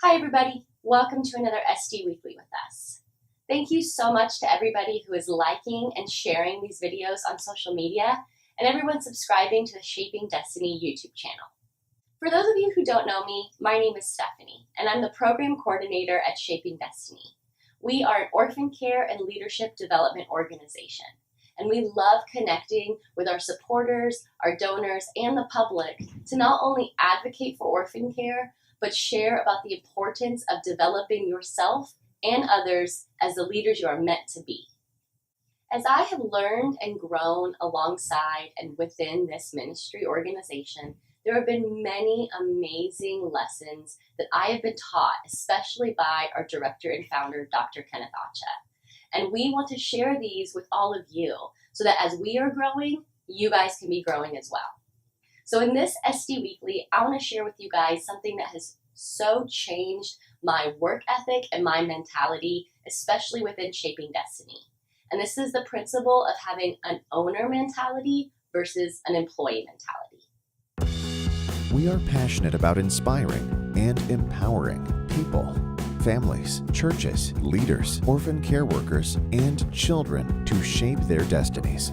Hi everybody, welcome to another SD Weekly with us. Thank you so much to everybody who is liking and sharing these videos on social media and everyone subscribing to the Shaping Destiny YouTube channel. For those of you who don't know me, my name is Stephanie and I'm the program coordinator at Shaping Destiny. We are an orphan care and leadership development organization and we love connecting with our supporters, our donors, and the public to not only advocate for orphan care, but share about the importance of developing yourself and others as the leaders you are meant to be. As I have learned and grown alongside and within this ministry organization, there have been many amazing lessons that I have been taught, especially by our director and founder, Dr. Kenneth Acha. And we want to share these with all of you so that as we are growing, you guys can be growing as well. So in this SD Weekly, I want to share with you guys something that has so changed my work ethic and my mentality, especially within Shaping Destiny. And this is the principle of having an owner mentality versus an employee mentality. We are passionate about inspiring and empowering people, families, churches, leaders, orphan care workers, and children to shape their destinies.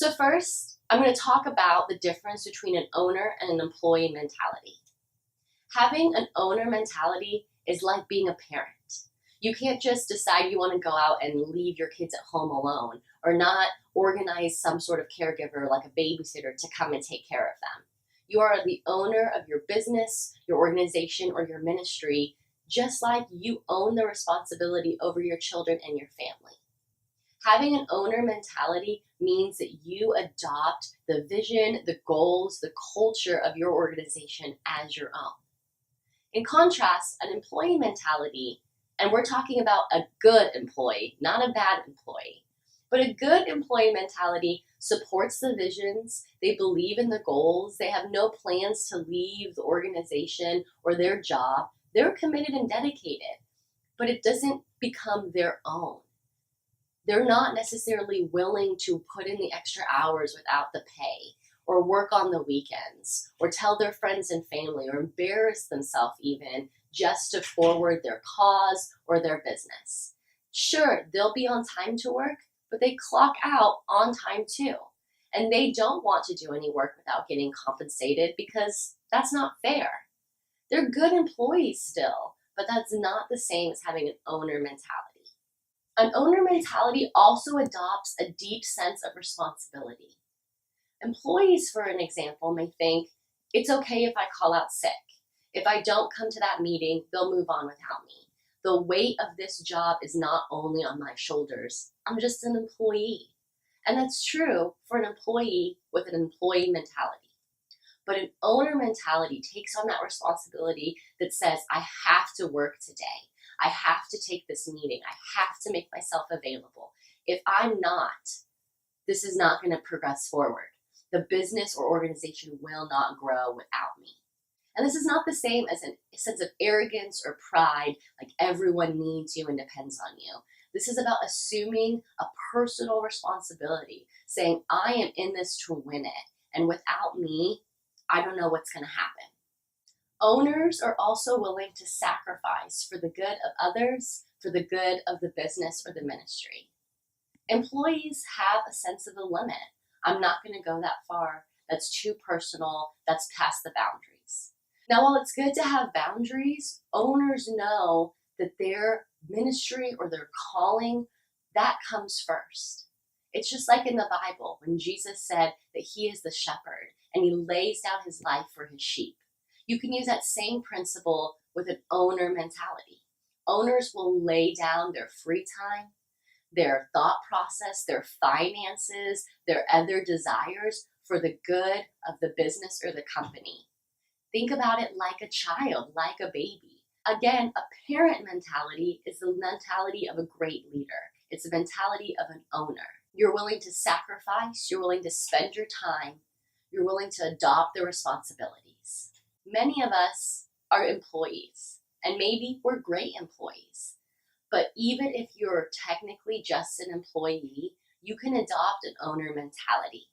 So first, I'm going to talk about the difference between an owner and an employee mentality. Having an owner mentality is like being a parent. You can't just decide you want to go out and leave your kids at home alone or not organize some sort of caregiver like a babysitter to come and take care of them. You are the owner of your business, your organization, or your ministry, just like you own the responsibility over your children and your family. Having an owner mentality means that you adopt the vision, the goals, the culture of your organization as your own. In contrast, an employee mentality, and we're talking about a good employee, not a bad employee, but a good employee mentality supports the visions, they believe in the goals, they have no plans to leave the organization or their job, they're committed and dedicated, but it doesn't become their own. They're not necessarily willing to put in the extra hours without the pay, or work on the weekends, or tell their friends and family, or embarrass themselves even just to forward their cause or their business. Sure, they'll be on time to work, but they clock out on time too. And they don't want to do any work without getting compensated because that's not fair. They're good employees still, but that's not the same as having an owner mentality. An owner mentality also adopts a deep sense of responsibility. Employees, for an example, may think, it's okay if I call out sick. If I don't come to that meeting, they'll move on without me. The weight of this job is not only on my shoulders. I'm just an employee. And that's true for an employee with an employee mentality. But an owner mentality takes on that responsibility that says, I have to work today. I have to take this meeting. I have to make myself available. If I'm not, this is not going to progress forward. The business or organization will not grow without me. And this is not the same as a sense of arrogance or pride, like everyone needs you and depends on you. This is about assuming a personal responsibility, saying, I am in this to win it. And without me, I don't know what's going to happen. Owners are also willing to sacrifice for the good of others, for the good of the business or the ministry. Employees have a sense of a limit. I'm not going to go that far. That's too personal. That's past the boundaries. Now, while it's good to have boundaries, owners know that their ministry or their calling, that comes first. It's just like in the Bible when Jesus said that he is the shepherd and he lays down his life for his sheep. You can use that same principle with an owner mentality. Owners will lay down their free time, their thought process, their finances, their other desires for the good of the business or the company. Think about it like a child, like a baby. Again, a parent mentality is the mentality of a great leader. It's the mentality of an owner. You're willing to sacrifice, you're willing to spend your time, you're willing to adopt the responsibilities. Many of us are employees, and maybe we're great employees. But even if you're technically just an employee, you can adopt an owner mentality.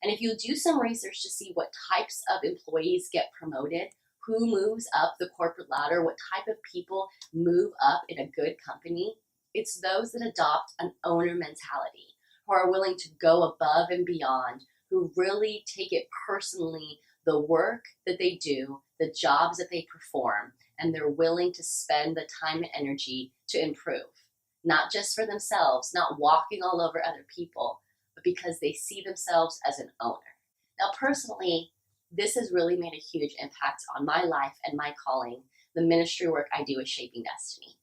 And if you do some research to see what types of employees get promoted, who moves up the corporate ladder, what type of people move up in a good company, it's those that adopt an owner mentality, who are willing to go above and beyond, who really take it personally, the work that they do, the jobs that they perform, and they're willing to spend the time and energy to improve. Not just for themselves, not walking all over other people, but because they see themselves as an owner. Now, personally, this has really made a huge impact on my life and my calling, the ministry work I do with Shaping Destiny.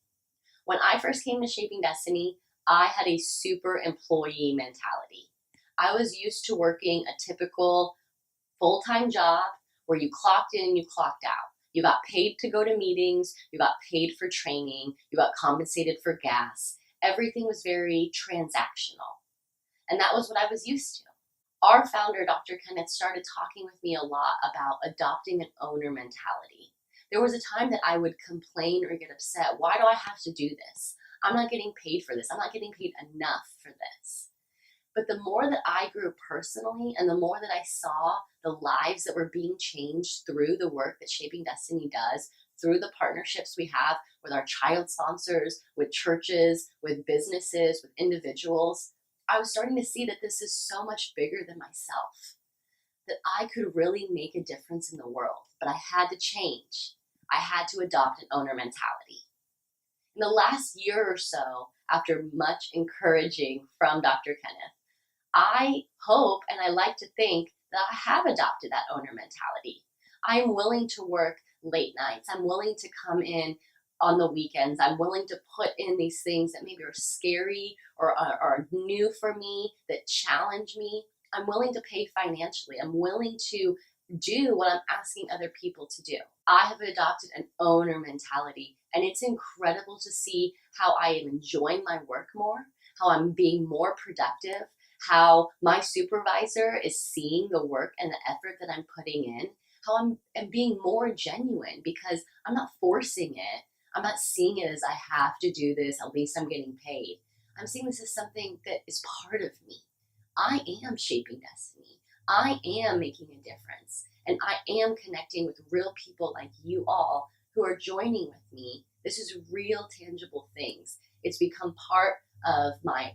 When I first came to Shaping Destiny, I had a super employee mentality. I was used to working a typical full-time job where you clocked in, you clocked out. You got paid to go to meetings, you got paid for training, you got compensated for gas. Everything was very transactional. And that was what I was used to. Our founder, Dr. Kenneth, started talking with me a lot about adopting an owner mentality. There was a time that I would complain or get upset. Why do I have to do this? I'm not getting paid for this. I'm not getting paid enough for this. But the more that I grew personally and the more that I saw the lives that were being changed through the work that Shaping Destiny does, through the partnerships we have with our child sponsors, with churches, with businesses, with individuals, I was starting to see that this is so much bigger than myself, that I could really make a difference in the world, but I had to change. I had to adopt an owner mentality. In the last year or so, after much encouraging from Dr. Kenneth, I hope and I like to think that I have adopted that owner mentality. I am willing to work late nights. I'm willing to come in on the weekends. I'm willing to put in these things that maybe are scary or are new for me, that challenge me. I'm willing to pay financially. I'm willing to do what I'm asking other people to do. I have adopted an owner mentality, and it's incredible to see how I am enjoying my work more, how I'm being more productive, how my supervisor is seeing the work and the effort that I'm putting in, how I'm being more genuine because I'm not forcing it. I'm not seeing it as I have to do this, at least I'm getting paid. I'm seeing this as something that is part of me. I am shaping destiny. I am making a difference. And I am connecting with real people like you all who are joining with me. This is real, tangible things. It's become part of my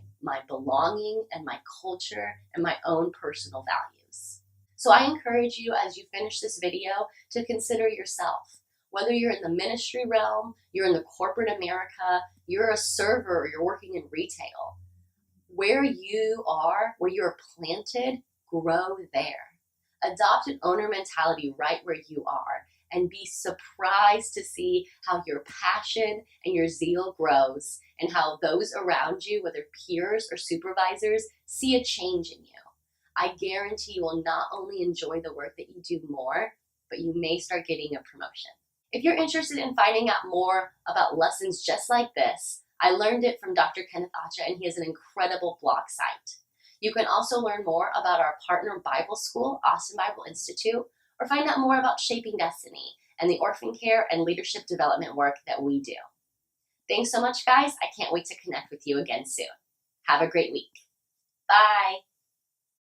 belonging and my culture and my own personal values. So I encourage you as you finish this video to consider yourself. Whether you're in the ministry realm, you're in the corporate America, you're a server, or you're working in retail, where you are, where you're planted, grow there. Adopt an owner mentality right where you are and be surprised to see how your passion and your zeal grows and how those around you, whether peers or supervisors, see a change in you. I guarantee you will not only enjoy the work that you do more, but you may start getting a promotion. If you're interested in finding out more about lessons just like this, I learned it from Dr. Kenneth Acha, and he has an incredible blog site. You can also learn more about our partner Bible school, Austin Bible Institute, or find out more about Shaping Destiny and the orphan care and leadership development work that we do. Thanks so much, guys. I can't wait to connect with you again soon. Have a great week. Bye.